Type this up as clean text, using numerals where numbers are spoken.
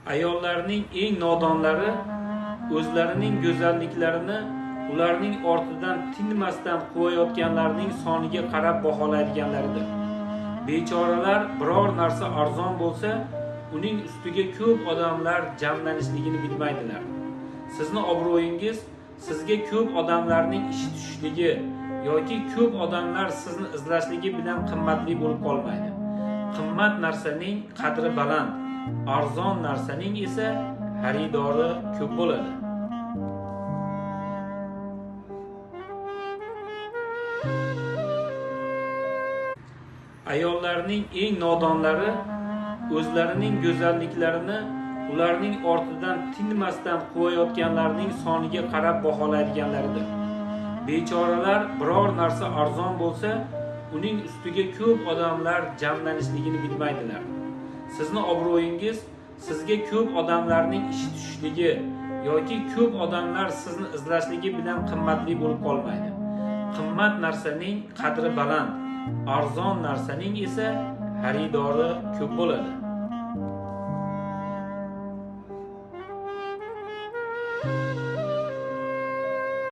Ayollarning eng nodonlari o'zlarining go'zalliklarini ularning ortidan tinmasdan quvayotganlarning soniga qarab baholaydiganlaridir. Bechoralar biror narsa arzon bo'lsa, uning ustiga ko'p odamlar jamlanishligini bilmaydilar. Sizni obro'yingiz sizga ko'p odamlarning ishi tushishligi yoki ko'p odamlar sizni izlashligi bilan qimmatli bo'lib qolmaydi. Qimmat narsaning qadri baland, arzon narsaning esa xaridori ko'p bo'ladi. Ayollarning eng nodonlari o'zlarining go'zalliklarini ularning ortidan tinmasdan quvayotganlarning soniga qarab baholaydiganlaridir. Bechoralar biror narsa arzon bo'lsa, uning ustiga ko'p odamlar jamlanishligini bilmaydilar. Sizni obro'yingiz sizga ko'p odamlarning ishi tushishligi yoki ko'p odamlar sizni izlashligi bilan qimmatli bo'lib qolmaydi. Qimmat narsaning qadri baland, arzon narsaning esa xaridori ko'p bo'ladi.